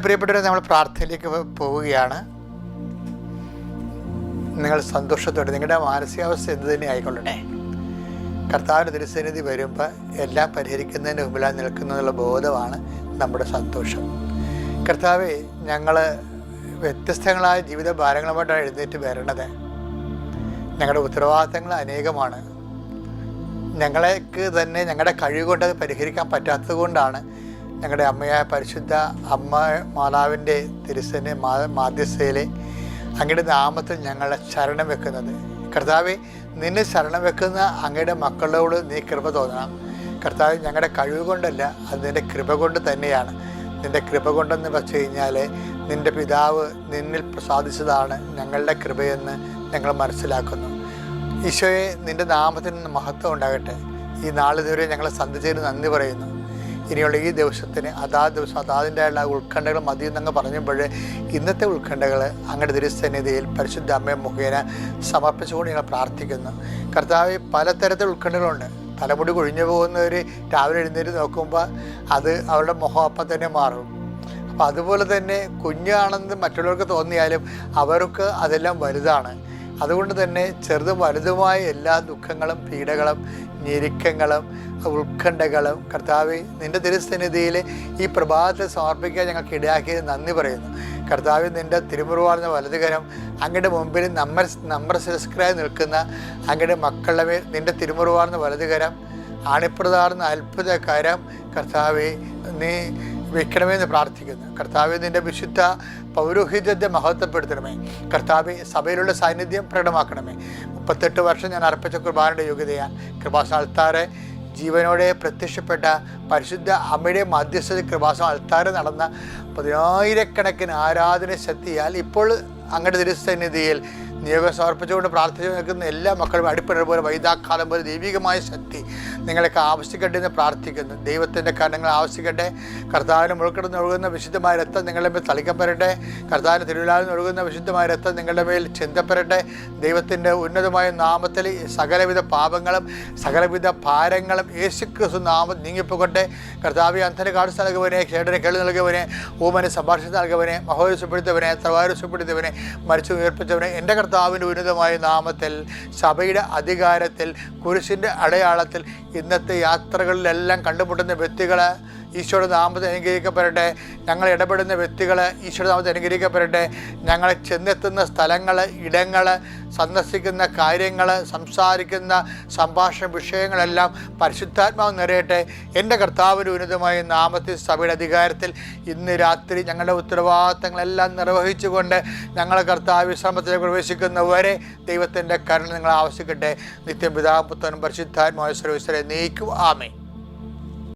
പ്രിയപ്പെട്ടവരെ, നമ്മൾ പ്രാർത്ഥനയിലേക്ക് പോവുകയാണ്. നിങ്ങൾ സന്തോഷത്തോടെ നിങ്ങളുടെ മാനസികാവസ്ഥ എന്ത് തന്നെ ആയിക്കൊള്ളട്ടെ, കർത്താവിൻ്റെ തിരുസന്നിധി വരുമ്പോൾ എല്ലാം പരിഹരിക്കുന്നതിന് മുമ്പിലാണ് നിൽക്കുന്നതിനുള്ള ബോധമാണ് നമ്മുടെ സന്തോഷം. കർത്താവെ, ഞങ്ങൾ വ്യത്യസ്തങ്ങളായ ജീവിത ഭാരങ്ങളുമായിട്ടാണ് എഴുന്നേറ്റ് വരണത്. ഞങ്ങളുടെ ഉത്തരവാദിത്തങ്ങൾ അനേകമാണ്. ഞങ്ങൾക്ക് തന്നെ ഞങ്ങളുടെ കഴിവ് കൊണ്ട് അത് പരിഹരിക്കാൻ പറ്റാത്തത് കൊണ്ടാണ് ഞങ്ങളുടെ അമ്മയായ പരിശുദ്ധ അമ്മ മാതാവിൻ്റെ മാധ്യസ്ഥയിൽ അങ്ങയുടെ നാമത്തിൽ ഞങ്ങളെ ശരണം വെക്കുന്നത്. കർത്താവെ, നിന്നെ ശരണം വെക്കുന്ന അങ്ങയുടെ മക്കളോട് നീ കൃപ തോന്നണം. കർത്താവ്, ഞങ്ങളുടെ കഴിവ് കൊണ്ടല്ല, അത് നിൻ്റെ കൃപ കൊണ്ട് തന്നെയാണ്. നിൻ്റെ കൃപ കൊണ്ടെന്ന് വെച്ച് കഴിഞ്ഞാൽ നിൻ്റെ പിതാവ് നിന്നിൽ പ്രസാദിച്ചതാണ് ഞങ്ങളുടെ കൃപയെന്ന് ഞങ്ങൾ മനസ്സിലാക്കുന്നു. ഈശോയെ, നിൻ്റെ നാമത്തിന് മഹത്വം ഉണ്ടാകട്ടെ. ഈ നാളിതുവരെ ഞങ്ങളെ സന്ധിച്ചതിന് നന്ദി പറയുന്നു. ഇനിയുള്ള ഈ ദിവസത്തിന് ദിവസം അതാതിൻ്റെയുള്ള ഉത്കണ്ഠകൾ മതിയെന്നങ്ങ് പറഞ്ഞപ്പോൾ ഇന്നത്തെ ഉത്കണ്ഠകൾ അങ്ങയുടെ തിരുസന്നിധിയിൽ പരിശുദ്ധ അമ്മയെ മുഖേന സമർപ്പിച്ചുകൊണ്ട് ഞങ്ങൾ പ്രാർത്ഥിക്കുന്നു. കർത്താവ്, പലതരത്തിൽ ഉത്കണ്ഠകളുണ്ട്. തലമുടി കൊഴിഞ്ഞു പോകുന്നവർ രാവിലെ എഴുന്നേറ്റ് നോക്കുമ്പോൾ അത് അവരുടെ മുഖം അപ്പം തന്നെ മാറും. അപ്പോൾ അതുപോലെ തന്നെ കുഞ്ഞാണെന്ന് മറ്റുള്ളവർക്ക് തോന്നിയാലും അവർക്ക് അതെല്ലാം വലുതാണ്. അതുകൊണ്ട് തന്നെ ചെറുതും വലുതുമായ എല്ലാ ദുഃഖങ്ങളും പീഡകളും ഞെരുക്കങ്ങളും ഉത്കണ്ഠകളും കർത്താവെ, നിൻ്റെ തിരുസന്നിധിയിൽ ഈ പ്രഭാതത്തിൽ സമർപ്പിക്കാൻ ഞങ്ങൾക്ക് ഇടയാക്കിയത് നന്ദി പറയുന്നു. കർത്താവ്, നിൻ്റെ തിരുമുറിവാർന്ന വലതുകരം അങ്ങയുടെ മുമ്പിൽ നമ്മൾ ശിരസ്കരായി നിൽക്കുന്ന അങ്ങയുടെ മക്കളുടെ മേൽ നിൻ്റെ തിരുമുറിവാർന്ന വലതുകരം, ആണിപ്രതാർന്ന അത്ഭുതകരം കർത്താവെ നീ വെക്കണമെന്ന് പ്രാർത്ഥിക്കുന്നു. കർത്താവെ, നിൻ്റെ വിശുദ്ധ പൗരോഹിത്യത്തെ മഹത്വപ്പെടുത്തണമേ. കർത്താവെ, സഭയിലുള്ള സാന്നിധ്യം പ്രകടമാക്കണമേ. 38 വർഷം ഞാൻ അർപ്പിച്ച കുർബാനയുടെ യോഗ്യതയാൽ കൃപാസന അൾത്താരെ ജീവനോടെ പ്രത്യക്ഷപ്പെട്ട പരിശുദ്ധ അമ്മയുടെ മധ്യസ്ഥത കൃപാസന അൾത്താരെ നടന്ന 10,000കണക്കിന് ആരാധന ശക്തിയാൽ ഇപ്പോൾ അങ്ങയുടെ തിരുസന്നിധിയിൽ നിയോഗം സമർപ്പിച്ചുകൊണ്ട് പ്രാർത്ഥിച്ചു നിൽക്കുന്ന എല്ലാ മക്കളും അടിപ്പഴ പോലെ വൈദാക്കാലം പോലെ ദൈവികമായ ശക്തി നിങ്ങളൊക്കെ ആവശ്യിക്കട്ടെ എന്ന് പ്രാർത്ഥിക്കുന്നു. ദൈവത്തിൻ്റെ കാരണങ്ങൾ ആവശ്യിക്കട്ടെ. കർത്താവിന് മുഴുക്കിടന്ന് ഒഴുകുന്ന വിശുദ്ധമായ രക്തം നിങ്ങളുടെ മേൽ തളിക്കപ്പെടട്ടെ. കർത്താവിന് തിരുവിലാവിൽ ഒഴുകുന്ന വിശുദ്ധമായ രക്തം നിങ്ങളുടെ മേൽ ചിന്തപ്പെടട്ടെ. ദൈവത്തിൻ്റെ ഉന്നതമായ നാമത്തിൽ സകലവിധ പാപങ്ങളും സകലവിധ ഭാരങ്ങളും യേശുക്രിസ്തു നാമം നീങ്ങിപ്പോകട്ടെ. കർത്താവെ, അന്ധന് കാഴ്ച നൽകുവനെ, ക്ഷേടനെ കേൾവി നൽകുവനെ, ഊമന് സംഭാഷണം നൽകുവനെ, മഹോത്സവപ്പെടുത്തവനെ, തലവാരസ്വപ്പെടുത്തവനെ, മരിച്ചു ഉയർപ്പിച്ചവനെ, എൻ്റെ കർത്താവിൻ്റെ ഉന്നതമായ നാമത്തിൽ സഭയുടെ അധികാരത്തിൽ കുരിശിൻ്റെ അടയാളത്തിൽ ഇന്നത്തെ യാത്രകളിലെല്ലാം കണ്ടുമുട്ടുന്ന വ്യക്തികൾ ഈശോയുടെ നാമത്തിൽ അനുഗ്രഹിക്കപ്പെടട്ടെ. ഞങ്ങൾ ഇടപെടുന്ന വ്യക്തികൾ ഈശോയുടെ നാമത്തിൽ അനുഗ്രഹിക്കപ്പെടട്ടെ. ഞങ്ങൾ ചെന്നെത്തുന്ന സ്ഥലങ്ങൾ, ഇടങ്ങൾ, സന്ദർശിക്കുന്ന കാര്യങ്ങൾ, സംസാരിക്കുന്ന സംഭാഷണ വിഷയങ്ങളെല്ലാം പരിശുദ്ധാത്മാവ് നിറയട്ടെ. എൻ്റെ കർത്താവിൻ്റെ ഉന്നതമായ നാമത്തിൽ സഭയുടെ അധികാരത്തിൽ ഇന്ന് രാത്രി ഞങ്ങളുടെ ഉത്തരവാദിത്തങ്ങളെല്ലാം നിർവഹിച്ചുകൊണ്ട് ഞങ്ങളെ കർത്താവ് വിശ്രമത്തിലേക്ക് പ്രവേശിക്കുന്നവരെ ദൈവത്തിൻ്റെ കരുണ നിങ്ങൾ ആവശ്യിക്കട്ടെ. നിത്യം പിതാവും പുത്രനും പരിശുദ്ധാത്മാവും സർവ്വീശ്വരെ നീക്കും. ആമേൻ.